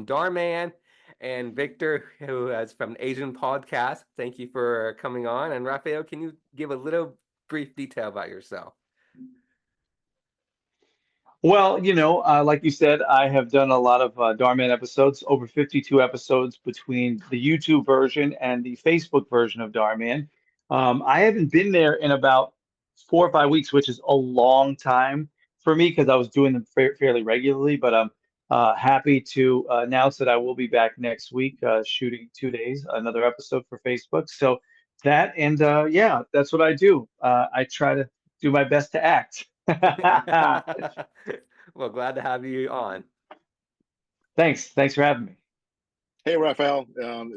from Dharman, and Victor, who is from Asian Podcast. Thank you for coming on. And Rafael, can you give a little brief detail about yourself? Well, like you said, I have done a lot of Dharman episodes, over 52 episodes between the YouTube version and the Facebook version of Dharman. I haven't been there in about 4 or 5 weeks, which is a long time for me because I was doing them fairly regularly. But I'm happy to announce that I will be back next week, shooting 2 days, another episode for Facebook. So that and yeah, that's what I do. I try to do my best to act. Well, glad to have you on. Thanks for having me. Hey, Rafael.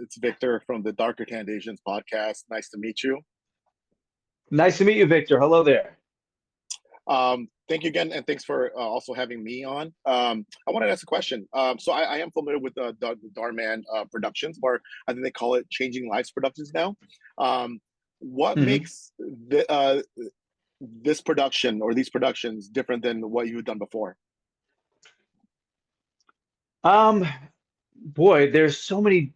It's Victor from the Darker Tanned Asians podcast. Nice to meet you. Nice to meet you, Victor. Hello there. Thank you again, and thanks for also having me on. I wanted to ask a question. So I am familiar with the Dharman Productions, or I think they call it Changing Lives Productions now. What makes this production or these productions different than what you've done before? Boy, there's so many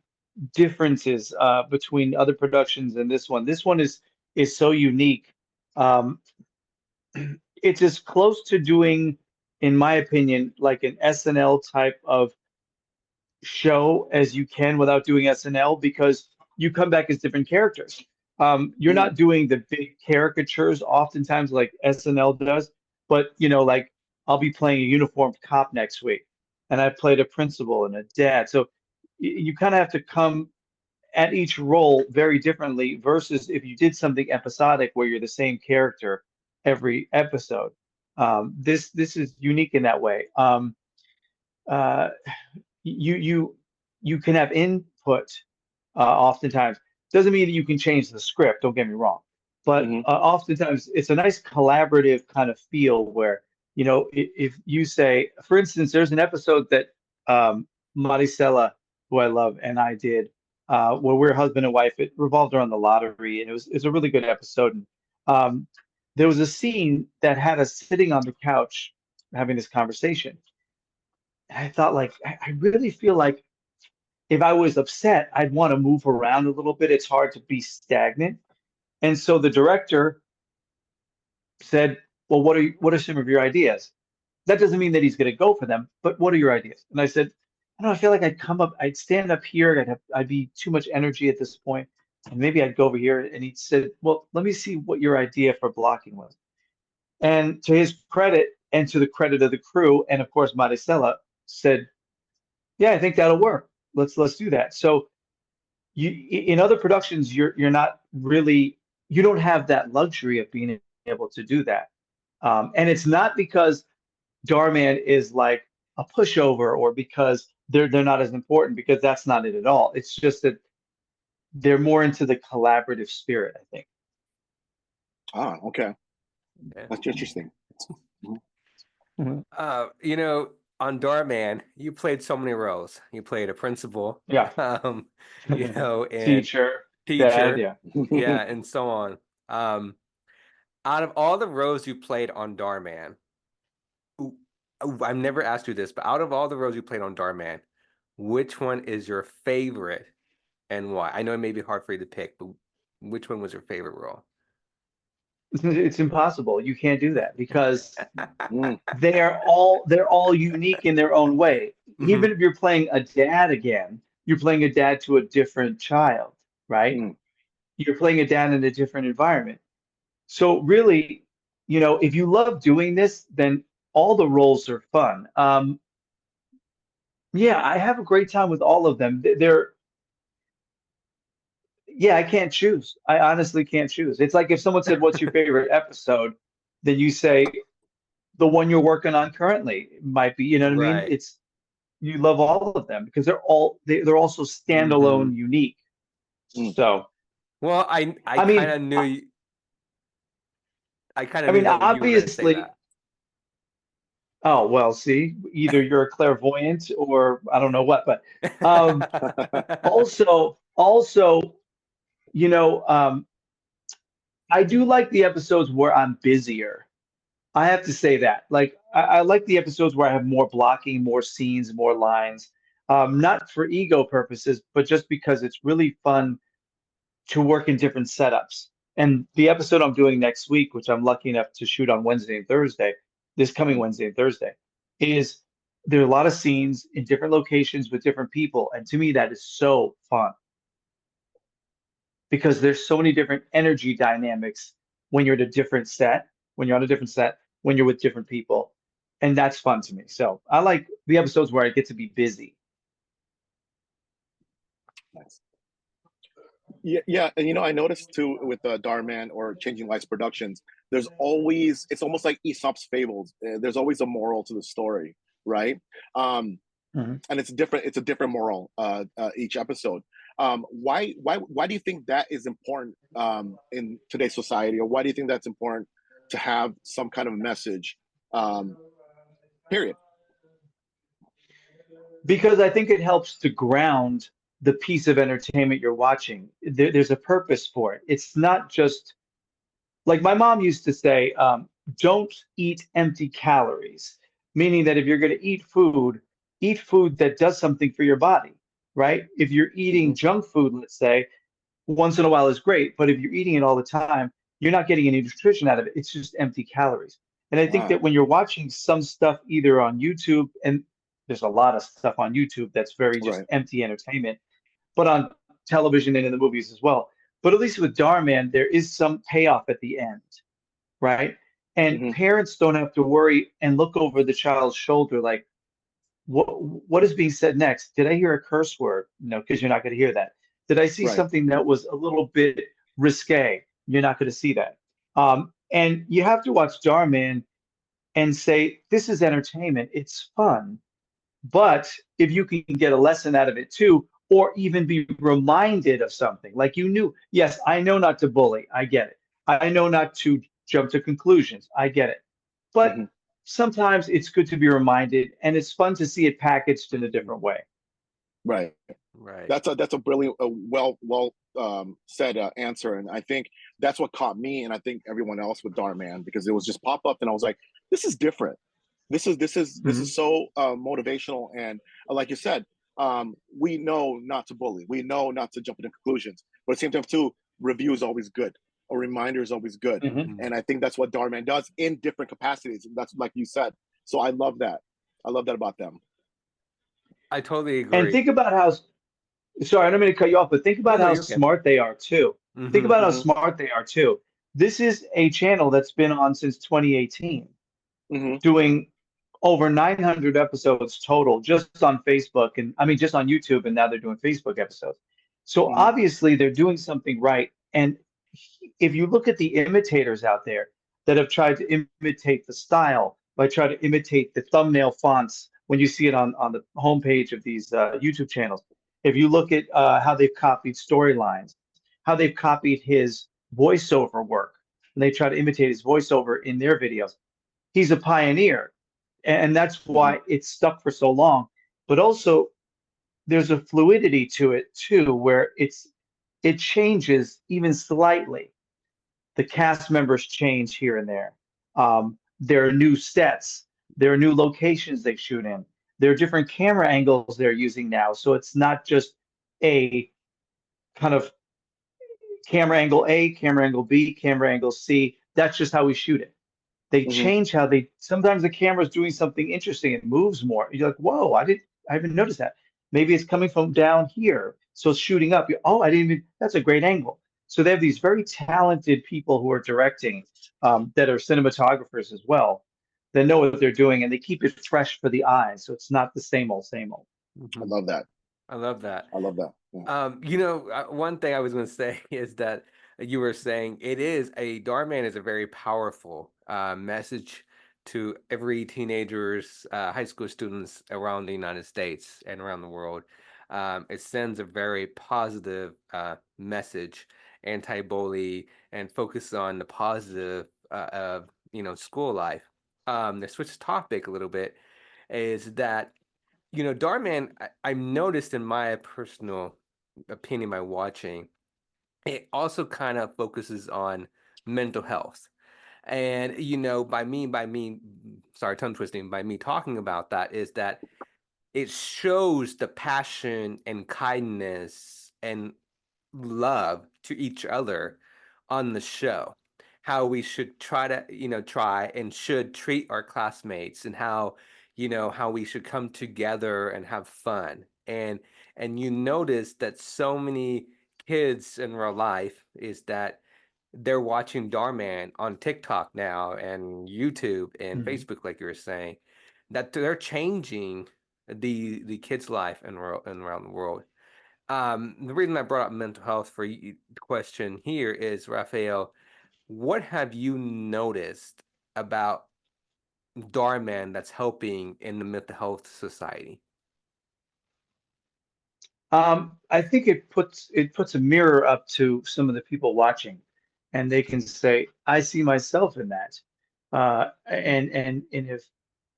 differences between other productions and this one. This one is so unique. Um, it's as close to doing, in my opinion, like an SNL type of show as you can without doing SNL because you come back as different characters. You're not doing the big caricatures oftentimes like SNL does, but like I'll be playing a uniformed cop next week, and I played a principal and a dad. So you kind of have to come at each role very differently versus if you did something episodic where you're the same character every episode. This is unique in that way. Uh, you can have input oftentimes. Doesn't mean that you can change the script, don't get me wrong. But oftentimes it's a nice collaborative kind of feel where, if you say, for instance, there's an episode that Maricela, who I love, and I did, where we're husband and wife. It revolved around the lottery, and it was a really good episode. And, there was a scene that had us sitting on the couch having this conversation. And I thought, like, I really feel like if I was upset, I'd want to move around a little bit. It's hard to be stagnant. And so the director said, well, what are some of your ideas? That doesn't mean that he's going to go for them, but what are your ideas? And I said, I don't know, I feel like I'd stand up here, I'd be too much energy at this point, and maybe I'd go over here. And he said, well, let me see what your idea for blocking was. And to his credit, and to the credit of the crew, and of course Maricela said, yeah, I think that'll work. Let's do that. So in other productions, you're not really, you don't have that luxury of being able to do that. And it's not because Dharman is like a pushover or because they're not as important, because that's not it at all. It's just that they're more into the collaborative spirit, I think. Okay. Yeah. That's interesting. On Dharman, you played so many roles. You played a principal, Yeah. And Teacher, dad, yeah. yeah, and so on. Out of all the roles you played on Dharman, I've never asked you this, but out of all the roles you played on Dharman, which one is your favorite and why? I know it may be hard for you to pick, but which one was your favorite role? It's impossible. You can't do that because they're all unique in their own way. Even if you're playing a dad again, you're playing a dad to a different child, right? You're playing a dad in a different environment. So really, if you love doing this, then all the roles are fun. Yeah, I have a great time with all of them. Yeah, I can't choose. I honestly can't choose. It's like if someone said, "What's your favorite episode?" Then you say the one you're working on currently. It might be, you know what I mean? It's you love all of them because they're also standalone, unique. So, well, I kind of knew you. I kind of knew that obviously. You were gonna say that. Oh, well, see, either you're a clairvoyant or I don't know what, but also, I do like the episodes where I'm busier. I have to say that. Like, I like the episodes where I have more blocking, more scenes, more lines. not for ego purposes, but just because it's really fun to work in different setups. And the episode I'm doing next week, which I'm lucky enough to shoot on Wednesday and Thursday, this coming Mhm. Wednesday and Thursday, is there are a lot of scenes in different locations with different people. And to me, that is so fun because there's so many different energy dynamics when you're at a different set, when you're on a different set, when you're with different people. And that's fun to me. So I like the episodes where I get to be busy. Nice. Yeah, yeah, and I noticed too with Dharman or Changing Lives Productions, there's always it's almost like Aesop's fables. There's always a moral to the story, right? Um, Mhm. and it's a different moral each episode. Why do you think that is important in today's society, or why do you think that's important to have some kind of message? Um, period. Because I think it helps to ground the piece of entertainment you're watching. There's a purpose for it. It's not just like my mom used to say, don't eat empty calories, meaning that if you're going to eat food that does something for your body, right? If you're eating Hmm. junk food, let's say, once in a while is great, but if you're eating it all the time, you're not getting any nutrition out of it. It's just empty calories. And I think that Ah, when you're watching some stuff either on YouTube, and there's a lot of stuff on YouTube that's very just right. empty entertainment, but on television and in the movies as well. But at least with Darman, there is some payoff at the end, right? And Hmm. parents don't have to worry and look over the child's shoulder like, what is being said next? Did I hear a curse word? No, because you're not going to hear that. Did I see Right. something that was a little bit risque? You're not going to see that. And you have to watch Darman and say, this is entertainment. It's fun. But if you can get a lesson out of it too, or even be reminded of something, like you knew, yes, I know not to bully. I get it. I know not to jump to conclusions. I get it. But Hmm. sometimes it's good to be reminded, and it's fun to see it packaged in a different way. Right. Right. That's a brilliant, well said answer, and I think that's what caught me, and I think everyone else with Darman, because it was just pop up, and I was like, this is different. This is Mhm. so motivational, and like you said, we know not to bully, we know not to jump into conclusions, but at the same time too, review is always good. A reminder is always good, Mhm. Mhm. and I think that's what Darman does in different capacities. That's like you said. So I love that. I love that about them. I totally And agree. think about how, sorry, I don't mean to cut you off, but think No, about no, how you're okay. smart they are too. Think Hmm. about how Hmm. smart they are too. This is a channel that's been on since 2018, Hmm. doing over 900 episodes total just on Facebook, and I mean just on YouTube, and now they're doing Facebook episodes. So Hmm. obviously they're doing something right. And if you look at the imitators out there that have tried to imitate the style, by trying to imitate the thumbnail fonts when you see it on the homepage of these YouTube channels, if you look at how they've copied storylines, how they've copied his voiceover work, and they try to imitate his voiceover in their videos, he's a pioneer, and that's Hmm. why it's stuck for so long. But also, there's a fluidity to it too, where it changes even slightly. The cast members change here and there. There are new sets, there are new locations they shoot in. There are different camera angles they're using now, so it's not just a kind of camera angle A, camera angle B, camera angle C. That's just how we shoot it. They Hmm. change how they sometimes the camera's doing something interesting. It moves more. You're like, whoa, I haven't noticed that. Maybe it's coming from down here. So it's shooting up. Oh, I didn't even that's a great angle. So they have these very talented people who are directing that are cinematographers as well that know what they're doing and they keep it fresh for the eyes. So it's not the same old, same old. I Hmm. love that. I love that. I love that. Yeah. One thing I was going to say is that you were saying Darman is a very powerful message to every teenagers, high school students around the United States and around the world. It sends a very positive message, anti-bully, and focus on the positive of school life. To switch topic a little bit is that Darman, I noticed in my personal opinion by watching, it also kind of focuses on mental health. And, sorry, tongue twisting, by me talking about that is that it shows the passion and kindness and love to each other on the show. How we should try to, try and should treat our classmates, and how, how we should come together and have fun. And you notice that so many kids in real life is that they're watching Darman on TikTok now and YouTube and Mhm. Facebook, like you were saying, that they're changing the kids' life and around the world. The reason I brought up mental health for you, the question here is, Rafael, what have you noticed about Darman that's helping in the mental health society? I think it puts a mirror up to some of the people watching, and they can say, "I see myself in that." And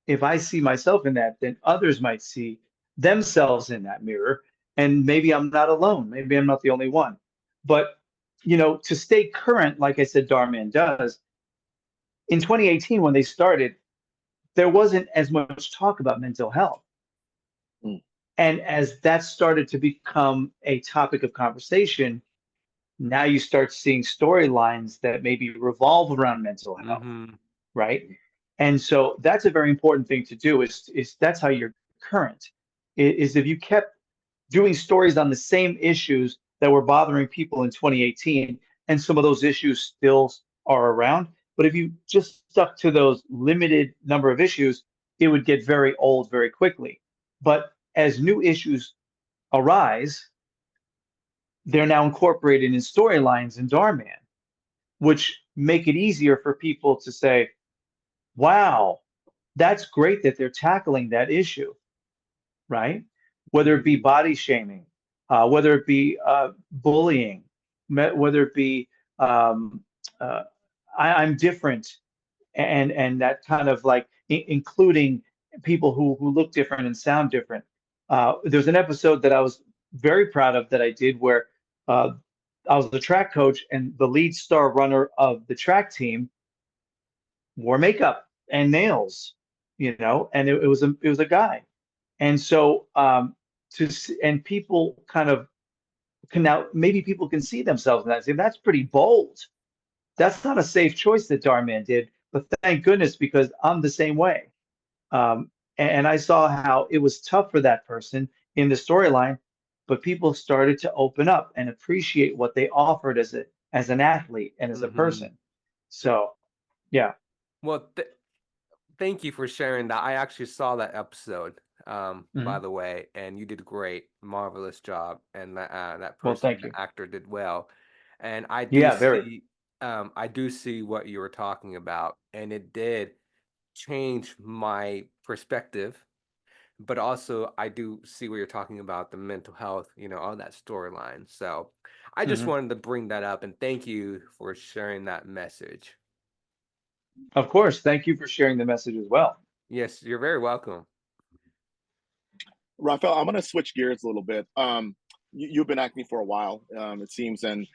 if I see myself in that, then others might see themselves in that mirror, and maybe I'm not alone. Maybe I'm not the only one. But to stay current, like I said, Darman does. In 2018, when they started, there wasn't as much talk about mental health. Mm. And as that started to become a topic of conversation, now you start seeing storylines that maybe revolve around mental health, Mm-hmm. right? And so that's a very important thing to do. Is that's how you're current. Is if you kept doing stories on the same issues that were bothering people in 2018, and some of those issues still are around. But if you just stuck to those limited number of issues, it would get very old very quickly. But as new issues arise, they're now incorporated in storylines in Darman, which make it easier for people to say, wow, that's great that they're tackling that issue, right? Whether it be body shaming, whether it be bullying, whether it be um, uh, I'm different, and that kind of like including people who look different and sound different. There's an episode that I was very proud of that I did where uh, I was the track coach, and the lead star runner of the track team wore makeup and nails, and it was a guy. And so and people kind of can now, maybe people can see themselves in that and say that's pretty bold. That's not a safe choice that Darman did, but thank goodness, because I'm the same way. And I saw how it was tough for that person in the storyline, but people started to open up and appreciate what they offered as an athlete and as a Mm-hmm. person. So yeah. Well, thank you for sharing that. I actually saw that episode, by Mhm. the way, and you did great, marvelous job, and that Well, person, thank the you. actor, did well. And Yeah, very. I do see what you were talking about, and it did change my perspective. But also, I do see what you're talking about, the mental health, all that storyline. So, I just Mhm. wanted to bring that up, and thank you for sharing that message. Of course. Thank you for sharing the message as well. Yes, you're very welcome. Rafael, I'm gonna switch gears a little bit. You've been acting for a while, it seems, and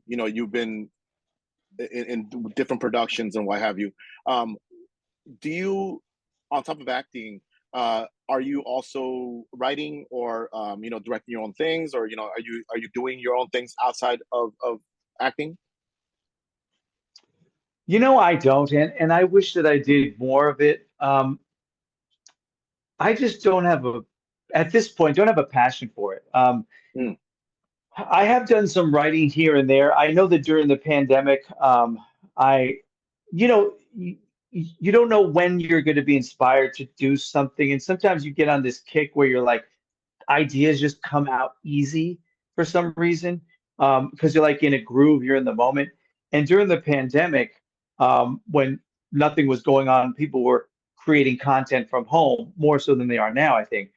you've been in different productions and what have you. Um, do you, on top of acting, are you also writing or directing your own things, or are you doing your own things outside of acting? I don't, and I wish that I did more of it. I just don't have at this point, don't have a passion for it. Mm, I have done some writing here and there. I know that during the pandemic, I, you know, you don't know when you're going to be inspired to do something. And sometimes you get on this kick where you're like, ideas just come out easy for some reason, because you're like in a groove, you're in the moment. And during the pandemic, when nothing was going on, people were creating content from home more so than they are now, I think.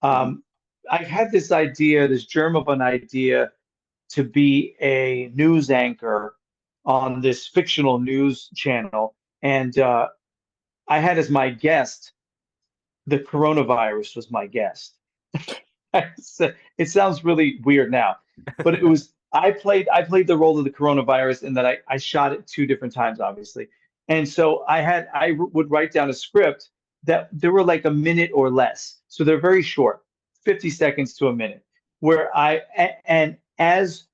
mhm. Um, I had this idea, this germ of an idea to be a news anchor on this fictional news channel. And I had as my guest, the coronavirus was my guest. It sounds really weird now, but it was I played the role of the coronavirus, and that I shot it two different times, obviously. And so I would write down a script, that they were like a minute or less. So they're very short, 50 seconds to a minute, where and as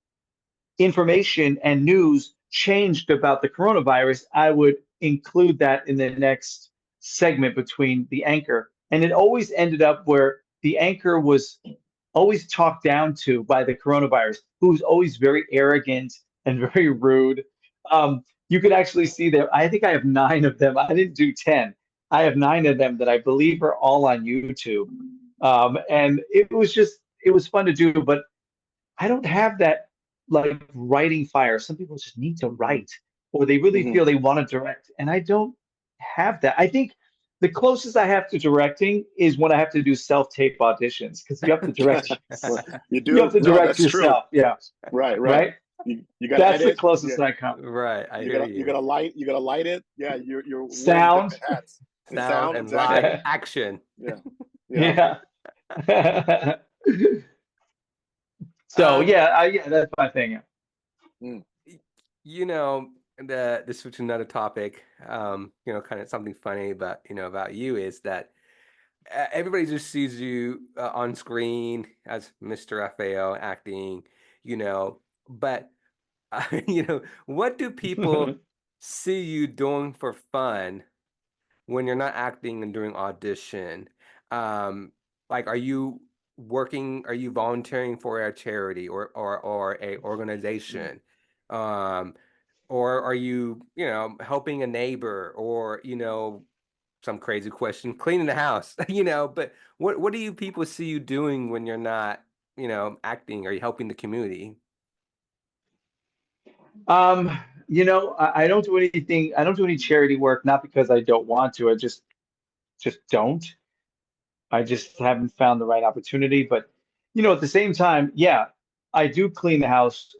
information and news changed about the coronavirus, I would include that in the next segment between the anchor. And it always ended up where the anchor was always talked down to by the coronavirus, who's always very arrogant and very rude. You could actually see there. I think I have 9 of them. I didn't do 10. I have 9 of them that I believe are all on YouTube. And it was fun to do, but I don't have that like writing fire. Some people just need to write, or they really Mhm. feel they want to direct, and I don't have that. I think the closest I have to directing is when I have to do self-tape auditions because you have to direct Well, you you have do. to No, direct that's true. yourself. Yeah, Right, right. right. You gotta That's the edit. closest Yeah, I come. Right, I you hear gotta you. you gotta light it. Yeah, you're wearing Sound. different hats. And Sound sound, and exactly. light, action. Yeah, yeah. Yeah. So Um, yeah, that's my thing. Yeah. Mm, you know, the switch to another topic, kind of something funny about, about you is that everybody just sees you on screen as Mr. Rafael acting, but what do people see you doing for fun when you're not acting and doing audition? Like, are you working? Are you volunteering for a charity or a mm. organization? Um, or are you, helping a neighbor or, some crazy question, cleaning the house, but what do you people see you doing when you're not, acting or helping the community? Um, I don't do anything. I don't do any charity work, not because I don't want to. I just don't. I just haven't found the right opportunity. But at the same time, yeah, I do clean the house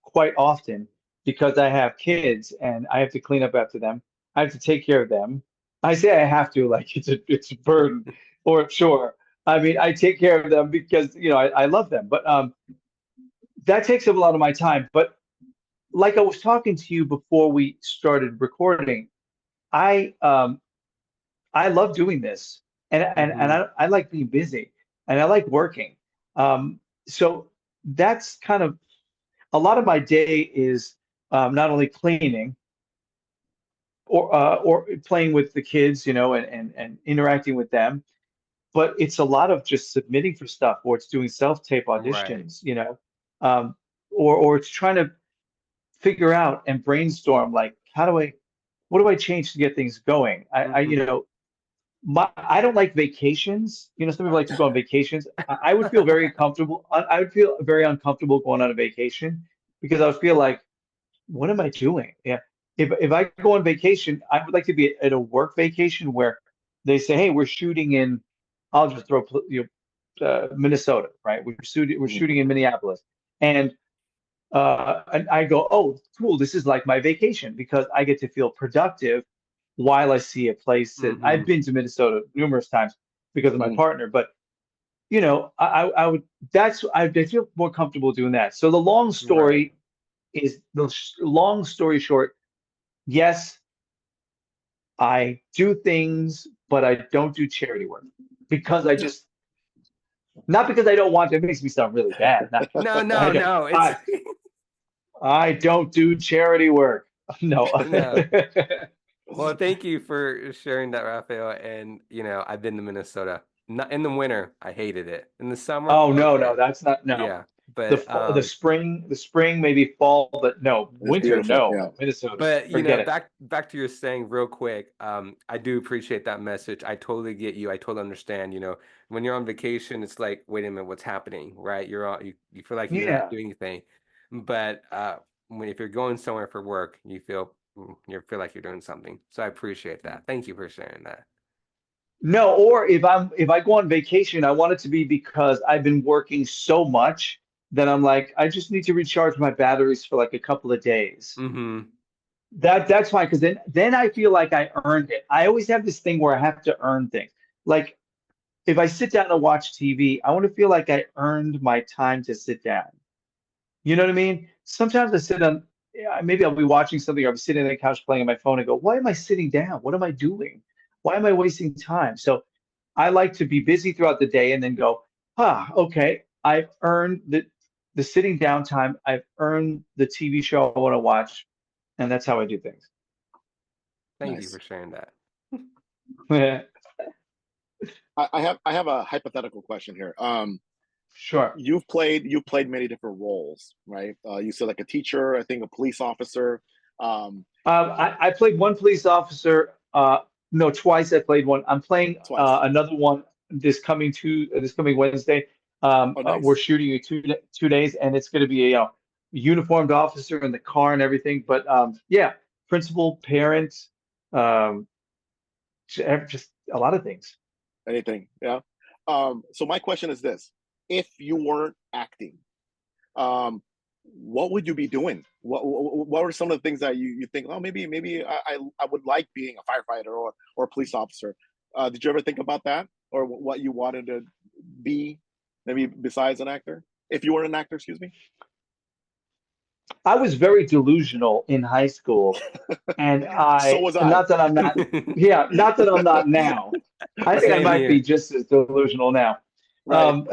quite often because I have kids and I have to clean up after them. I have to take care of them. I say I have to, like it's a burden, or sure. I mean, I take care of them because I love them. But that takes up a lot of my time. But like I was talking to you before we started recording, I um I love doing this, and Hmm. I like being busy, and I like working. So that's kind of a lot of my day is not only cleaning or playing with the kids, and interacting with them, but it's a lot of just submitting for stuff, or it's doing self-tape Right. auditions, um, or it's trying to figure out and brainstorm like what do I change to get things going? Hmm. I don't like vacations. Some people like to go on vacations. I would feel very comfortable. I would feel very uncomfortable going on a vacation because I would feel like, what am I doing? Yeah. If I go on vacation, I would like to be at a work vacation where they say, hey, we're shooting in, I'll just throw Minnesota, right? We're Mhm. shooting in Minneapolis, and I go, oh, cool. This is like my vacation because I get to feel productive while I see a place that Hmm. I've been to Minnesota numerous times because of my Mhm. partner. But I would I feel more comfortable doing that. So Right. the long story short. Yes, I do things, but I don't do charity work because I just not because I don't want to. It makes me sound really bad. Not, No, I no, don't. no. It's I don't do charity work. No. no. Well, thank you for sharing that, Raphael. And I've been to Minnesota. Not in the winter, I hated it. In the summer, Oh no, okay, that's not no. yeah, but The spring, maybe fall, but no, It's winter, beautiful. no. Yeah. Minnesota, But forget it. back to your saying real quick. I do appreciate that message. I totally get you. I totally understand. When you're on vacation, it's like, wait a minute, what's happening, right? You feel like you're not Yeah. doing anything, but if you're going somewhere for work, you feel like you're doing something. So I appreciate that. Thank you for sharing that. No, or if I go on vacation, I want it to be because I've been working so much that I'm like, I just need to recharge my batteries for like a couple of days. Mm-hmm. That's fine because then I feel like I earned it. I always have this thing where I have to earn things. Like if I sit down and watch TV, I want to feel like I earned my time to sit down. You know what I mean? Sometimes I sit on, yeah, maybe I'll be watching something or I'm sitting on the couch playing on my phone and go, why am I sitting down? What am I doing? why am I wasting time? So I like to be busy throughout the day and then go, okay, I've earned the sitting down time. I've earned the TV show I want to watch, and that's how I do things. Thank you Nice. for sharing that. I have a hypothetical question here. Sure. You've played many different roles, right? You said like a teacher, I think a police officer. I played one police officer. No, twice I played one. I'm playing Twice. another one this coming Wednesday. Oh, We're nice. shooting in 2 days, and it's going to be a uniformed officer in the car and everything. But yeah, principal, parents, um, just a lot of things. Anything, yeah. So my question is this: if you weren't acting, what would you be doing? What are some of the things that you think? Oh, maybe I would like being a firefighter or a police officer. Did you ever think about that, or what you wanted to be, maybe besides an actor? If you were an actor, excuse me. I was very delusional in high school, and So was I. not that I'm not, yeah, not that I'm not now. I think I Same might be here. just as delusional now. Right. Um,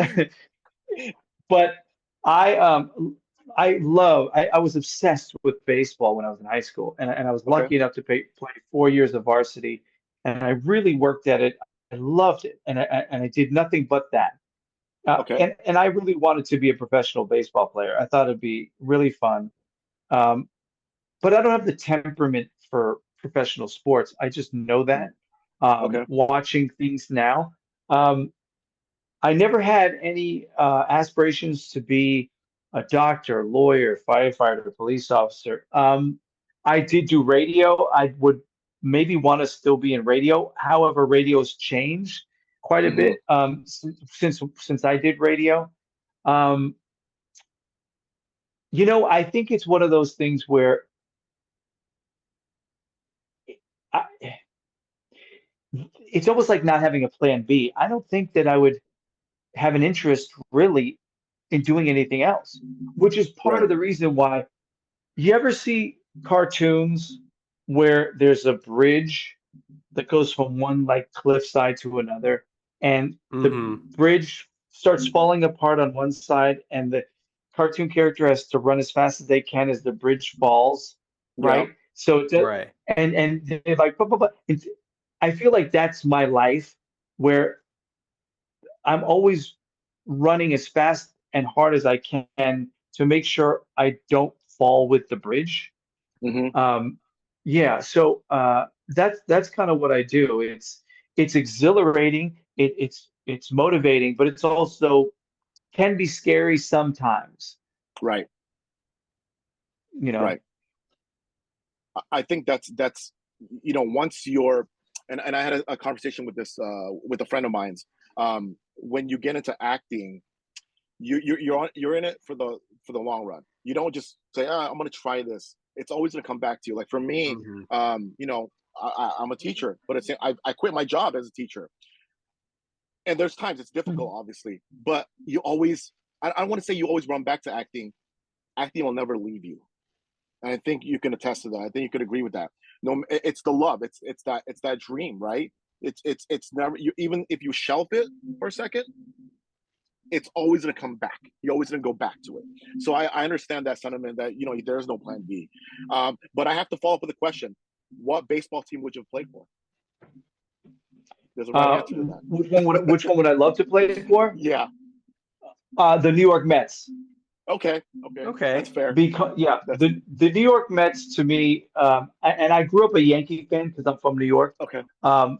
but I was obsessed with baseball when I was in high school, and I was Okay. lucky enough to play 4 years of varsity, and I really worked at it. I loved it, and I did nothing but that. Okay. And I really wanted to be a professional baseball player. I thought it'd be really fun. Um, but I don't have the temperament for professional sports. I just know Mm. that. Okay. Watching things now. Um, I never had any aspirations to be a doctor, lawyer, firefighter, police officer. I did do radio. I would maybe want to still be in radio. However, radio's changed quite a Hmm. bit since I did radio. Um, I think it's one of those things where I, it's almost like not having a plan B. I don't think that I would have an interest really in doing anything else, which is part Right. of the reason why you ever see cartoons where there's a bridge that goes from one like cliffside to another, and the Hmm. bridge starts falling apart on one side, and the cartoon character has to run as fast as they can as the bridge falls, Yeah. right? So Right. and they're like, blah, blah, blah. I feel like that's my life, where I'm always running as fast and hard as I can to make sure I don't fall with the bridge. Hmm. Um, yeah, so that's kind of what I do. It's exhilarating, it's motivating, but it's also can be scary sometimes, Right. you know. Right. I think that's once you're and I had a conversation with this with a friend of mine's. When you get into acting, you're in it for the long run. You don't just say, I'm going to try this. It's always going to come back to you. Like for me, Hmm. I'm a teacher, but I quit my job as a teacher, and there's times it's difficult, obviously, but you always I want to say you always run back to acting. Acting will never leave you. And I think you can attest to that. I think you could agree with that. No, it's the love. It's that dream, right? It's never you. Even if you shelf it for a second, it's always going to come back. You're always going to go back to it. So I understand that sentiment that there's no plan B. But I have to follow up with a question: what baseball team would you have played for? There's a right answer to that. Which one would I love to play for? Yeah. The New York Mets. Okay. Okay. That's Okay. fair. Because yeah, That's the New York Mets to me, and I grew up a Yankee fan because I'm from New York. okay. Um,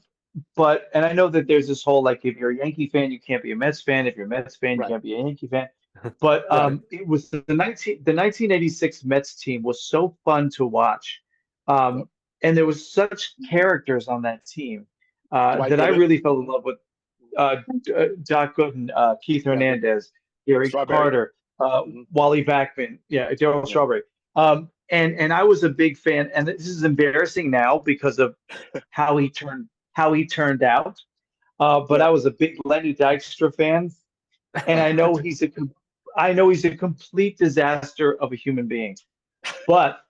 and I know that there's this whole like if you're a Yankee fan, you can't be a Mets fan. If you're a Mets fan, you Right. can't be a Yankee fan. But Right. it was the 1986 Mets team was so fun to watch, Yep. and there was such characters on that team Dwight that I Gooden. really fell in love with. Doc Gooden, Keith Yeah. Hernandez, Gary Strawberry. Carter, Hmm. Wally Backman, yeah, Darryl Yeah. Strawberry. And I was a big fan, and this is embarrassing now because of how he turned out. But Yeah. I was a big Lenny Dykstra fan, and I know he's a complete disaster of a human being. But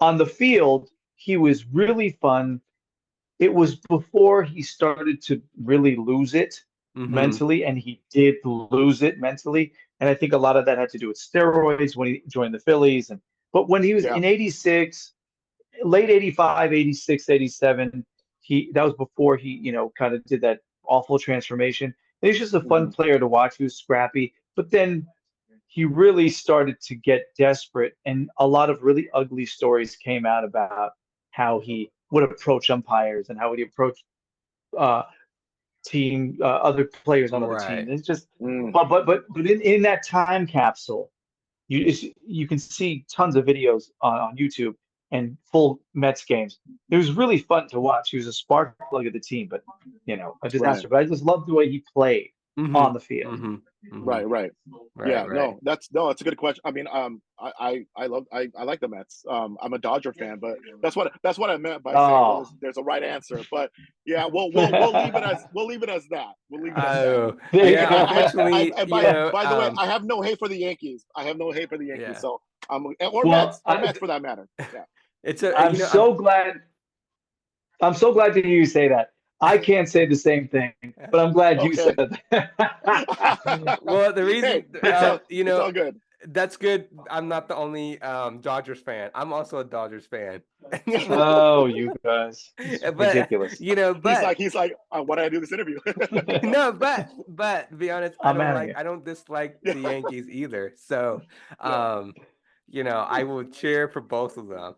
on the field, he was really fun. it was before he started to really lose it Mm-hmm. mentally, and he did lose it mentally. And I think a lot of that had to do with steroids when he joined the Phillies. And but when he was Yeah. in 86, late 85, 86, 87, that was before he, kind of did that awful transformation. And he's just a fun Hmm. player to watch. He was scrappy, but then he really started to get desperate, and a lot of really ugly stories came out about how he would approach umpires and how would he approach uh, other players on other teams. Right. It's just, Mm. but in that time capsule, you can see tons of videos on YouTube and full Mets games. It was really fun to watch. He was a spark plug of the team, but a Right. disaster. But I just loved the way he played Mm-hmm. on the field. Mm-hmm. Mm-hmm. Right. Right. Right. Yeah, Right. no, that's a good question. I mean, I like the Mets. I'm a Dodger fan, but that's what I meant by saying Oh, there's a right answer. But yeah, we'll leave it as that. We'll leave it as that. Oh, there And you yeah. and I and, go. I, Unfortunately, and by the way, I have no hate for the Yankees. I have no hate for the Yankees. yeah. So or Well, Mets for that matter. Yeah. It's a, I'm so glad. I'm so glad to hear you say that. I can't say the same thing, but I'm glad you Okay. said that. well, the Hey, reason, it's all good. that's good. I'm not the only Dodgers fan. I'm also a Dodgers fan. Oh, you guys, it's But ridiculous. He's like, why did I do this interview? no, but to be honest, I'm out of here. I don't dislike the Yeah. Yankees either. So, Yeah. I will cheer for both of them.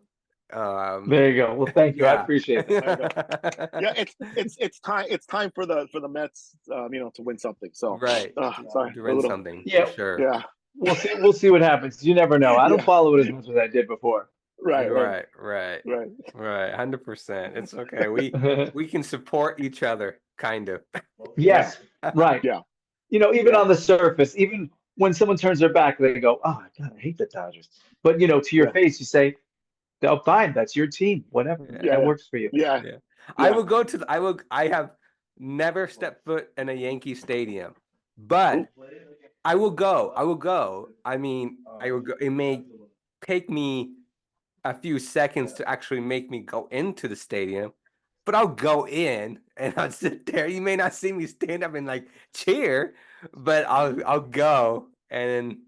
There you go. Well, thank you. I Yeah. appreciate that. There you go. Yeah, it's time for the Mets, to win something. So, Right. sorry, To a win little, something for Yeah, sure. yeah, we'll see what happens. You never know. I don't yeah, follow it as much as I did before. right, right, Right, right, right. right. 100%. It's okay. We can support each other, kind of. Yeah, Yes, right. yeah, Even yeah, on the surface, even when someone turns their back, they go, "Oh God, I hate the Dodgers." But to your yeah, face, you say, "Oh, fine, that's your team. Whatever, Yeah, that yeah, works for you." yeah, yeah. I yeah. will go to I have never stepped foot in a Yankee stadium, Ooh, but I will go. I will go. I mean, I will go. It may take me a few seconds to actually make me go into the stadium, but I'll go in and I'll sit there. You may not see me stand up and like cheer, but I'll go and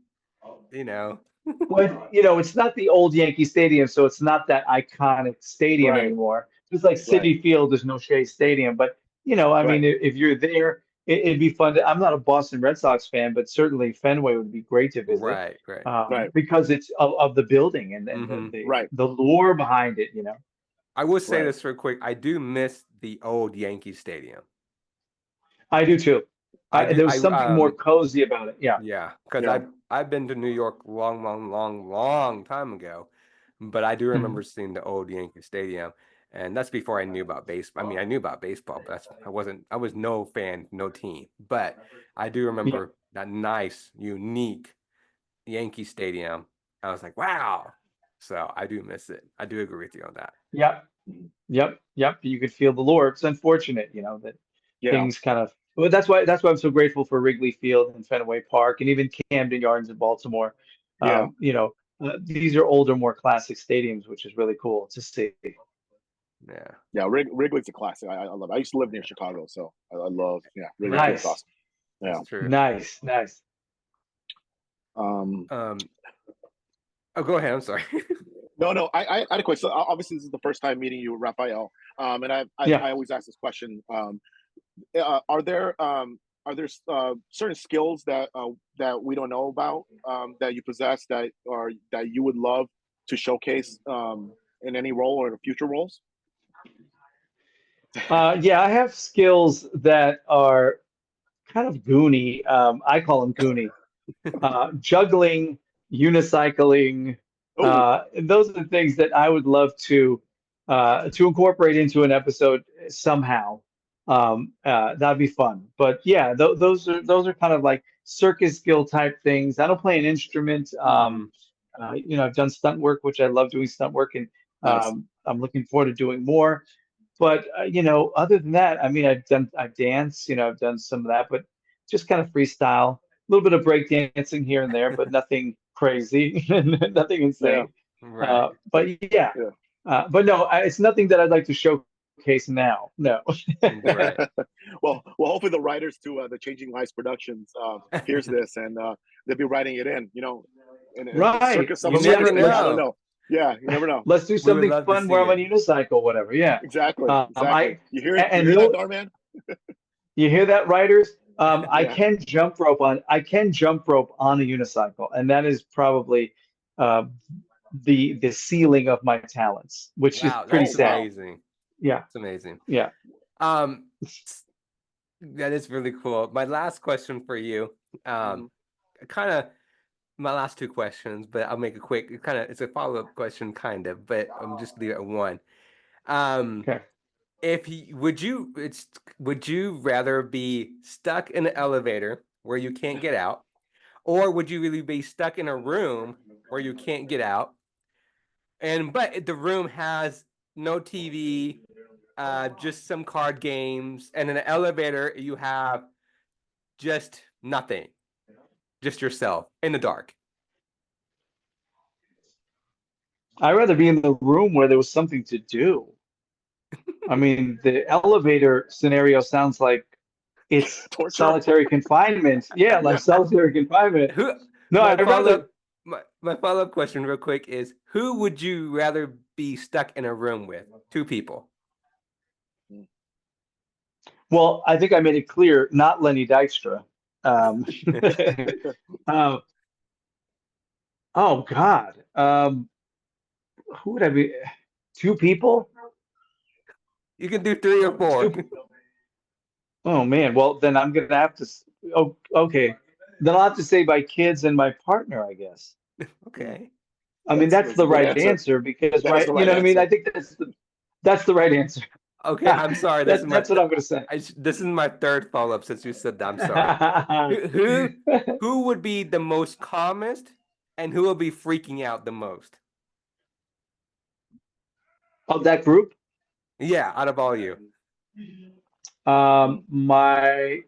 you know. Well, it's not the old Yankee Stadium, so it's not that iconic stadium right, anymore. Just like right, Citi Field, there's no Shea Stadium. But I mean, right, if you're there, it'd be fun. I'm not a Boston Red Sox fan, but certainly Fenway would be great to visit, Right, right. right, because it's of the building and Hmm. right, the lore behind it. I will say right. this real quick. I do miss the old Yankee Stadium. I do too. I do. There was something more cozy about it. Yeah. Yeah, because Yeah, I've been to New York long, long, long, long time ago, but I do remember Mhm. seeing the old Yankee Stadium, and that's before I knew about baseball. I mean, I knew about baseball, but I was no fan, no team. But I do Yeah. remember that nice, unique Yankee Stadium. I was like, wow. So I do miss it. I do agree with you on that. Yep. Yep. Yep. You could feel the lore. It's unfortunate, that yeah, things kind of. Well, that's why I'm so grateful for Wrigley Field and Fenway Park and even Camden Yards in Baltimore. yeah, These are older, more classic stadiums, which is really cool to see. Yeah, yeah. Wrigley's a classic. I love it. I used to live near Chicago, so I love. Yeah, Wrigley Field's right. Nice, awesome. Yeah. That's true. nice, nice. Um. Um, oh, go ahead. I'm sorry. No, no. I had a question. So obviously, this is the first time meeting you, Rafael. And Yeah. I always ask this question. Are there certain skills that we don't know about, that you possess, that you would love to showcase, in any role or in future roles? Yeah, I have skills that are kind of goony. I call them goony. Juggling, unicycling. Oh, Those are the things that I would love to incorporate into an episode somehow. That'd be fun. But yeah, those are kind of like circus skill type things. I don't play an instrument. Hmm. I've done stunt work, which I love doing stunt work, and nice. I'm looking forward to doing more. But other than that, I mean, I've danced, I've done some of that, but just kind of freestyle, a little bit of break dancing here and there, but nothing crazy, nothing Yeah, insane. Right. But yeah, yeah, but no, it's nothing that I'd like to showcase case now. No. Right. Well, hopefully the writers to the Changing Lives Productions hears this, and they'll be writing it in. In Right. circus of You a never certain thing. I don't know. know. Yeah, you never know. Let's do We would something love to fun where see I'm on it. unicycle, whatever. Yeah. Exactly. I You hear and that, Dharman? you hear that, writers? I Yeah. can jump rope on a unicycle, and that is probably uh, the ceiling of my talents, which is Wow, pretty Oh that's sad. wow. amazing. Yeah, It's amazing. yeah. Um, that is really cool. My last question for you, Hmm. kind of my last two questions, but I'll make it quick. It's a follow-up question, kind of, but I'm just leave it at one. Um, Okay. if you, would you rather be stuck in an elevator where you can't get out, or would you really be stuck in a room where you can't get out, but the room has no TV, just some card games, and in an elevator you have just nothing, just yourself in the dark. I'd rather be in the room where there was something to do. I mean, the elevator scenario sounds like it's Torture. solitary confinement. Yeah, like Yeah. solitary confinement. Who? No, My I'd rather. follow-up, my follow-up question, real quick, is who would you rather be stuck in a room with? Two people. Well, I think I made it clear, not Lenny Dykstra. Um, um, oh God, who would I be? Two people? You can do three or four. Two. Oh man. Well, then I'm gonna have to. Oh, okay. Then I'll have to say my kids and my partner, I guess. Okay. I mean, that's That's a the good right answer. answer because, That is the right? You right know what I mean? I answer. think that's the right answer. Okay, I'm sorry. This is my That's what I'm gonna say. this is my third follow-up since you said that. I'm sorry. Who would be the most calmest and who will be freaking out the most? Of that group, Yeah, out of all you. my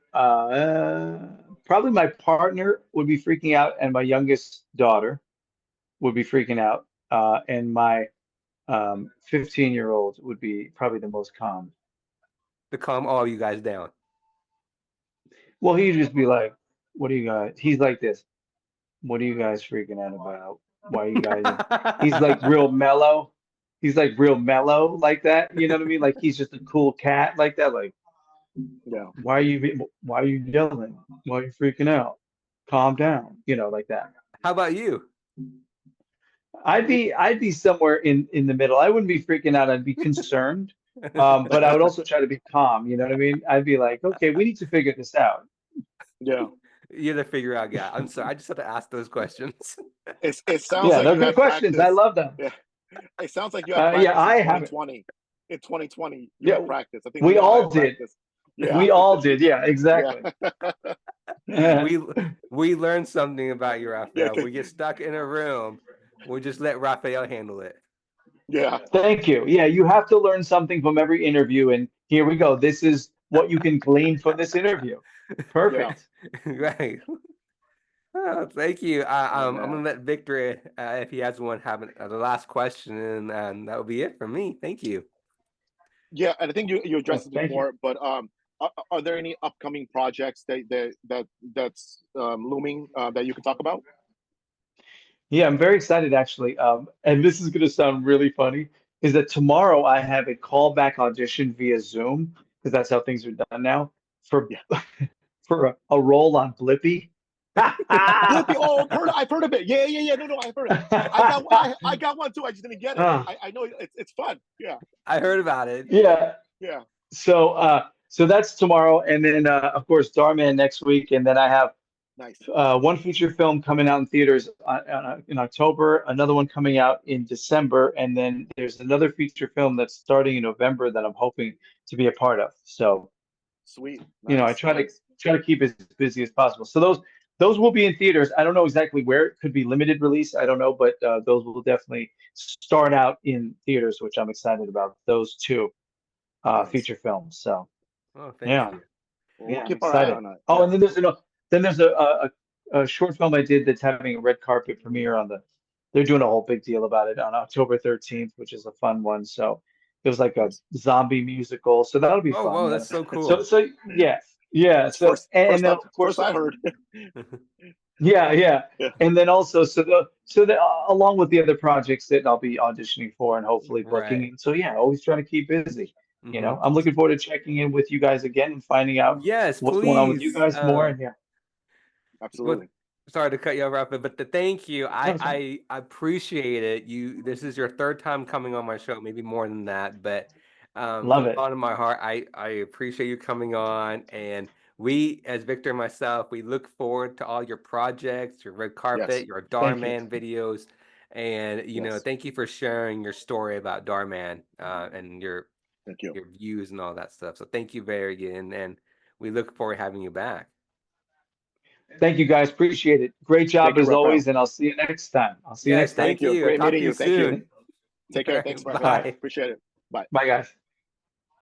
probably my partner would be freaking out, and my youngest daughter would be freaking out, and my 15-year-old would be probably the most calm. To calm all you guys down. Well, he'd just be like, "What are you guys?" He's like this. What are you guys freaking out about? Why are you guys? He's like real mellow. He's like real mellow like that. You know what I mean? Like he's just a cool cat like that. Like, Yeah. why are you yelling? Why are you freaking out? Calm down. You know, like that. How about you? I'd be somewhere in the middle. I wouldn't be freaking out. I'd be concerned. But I would also try to be calm. You know what I mean? I'd be like, okay, we need to figure this out. Yeah. You're the figure out guy. I'm sorry. I just have to ask those questions. It sounds Yeah, like they're you good had questions. I practice. love them. Yeah. It sounds like you had Yeah, practice I in have it. 2020. In 2020, you Yeah, had practice. I think we we all all had did. practice. Yeah. We all did. Yeah, Yeah. exactly. we we learned something about you, Yeah. Rafael. We get stuck in a room. We just let Rafael handle it. Yeah. Thank you. Yeah, you have to learn something from every interview, and here we go. This is what you can glean from this interview. Yeah. Perfect. Right. Oh, thank you. Oh I'm gonna man. let Victor, if he has one, have the last question, and that will be it for me. Thank you. Yeah. And I think you Oh, addressed it thank you. before, but are there any upcoming projects that's looming that you could talk about? Yeah, I'm very excited actually. And this is going to sound really funny, is that tomorrow I have a callback audition via Zoom, because that's how things are done now, for Yeah. for a role on Blippi. Blippi, oh, I've heard of it. Yeah, yeah, yeah. No, I've heard it. I got one too. I just didn't get it. Ah, I know it's fun. Yeah, I heard about it. yeah. yeah. So that's tomorrow, and then of course Dharman next week, and then I have Nice. one feature film coming out in theaters in October, another one coming out in December, and then there's another feature film that's starting in November that I'm hoping to be a part of. So, Sweet. I Nice. try Nice. to keep as busy as possible. So those will be in theaters. I don't know exactly where. It could be limited release. I don't know, but those will definitely start out in theaters, which I'm excited about. Those two Nice. feature films. So Oh, thank yeah. you. Well, we'll Yeah, I'm keep our eye excited. on it. Oh, Yeah. and then there's a short film I did that's having a red carpet premiere on the. They're doing a whole big deal about it on October 13th, which is a fun one. So It was like a Nice. zombie musical, so that'll be Oh, whoa, fun. that's so So cool. so yeah, yeah. It's So and then of first course, I heard. yeah, yeah. Yeah. And then also, along with the other projects that I'll be auditioning for and hopefully booking. Right. And so yeah, always trying to keep busy. Hmm. I'm looking forward to checking in with you guys again and finding out Yes, what's going on with you please. guys more. And yeah, But Absolutely. sorry to cut you off, Rafa, but thank you. no, it's fine. I appreciate it. This is your third time coming on my show, maybe more than that, but from Love the it. bottom of my heart, I appreciate you coming on. And we, as Victor and myself, we look forward to all your projects, your red Yes. carpet, your Thank you. Darman videos, and Yes. thank you for sharing your story about Darman and Thank you. your views and all that stuff. So thank you very again, and we look forward to having you back. Thank you guys. Appreciate it. Great Thank job you, as Rafael. always. And I'll see you next time. I'll see you Yes, next time. Thank thank you. you. I'll Great talk meeting to you you. Thank you. soon. Take All care. right, Thanks, All Rafael. right. bye. Appreciate it. Bye. Bye, guys.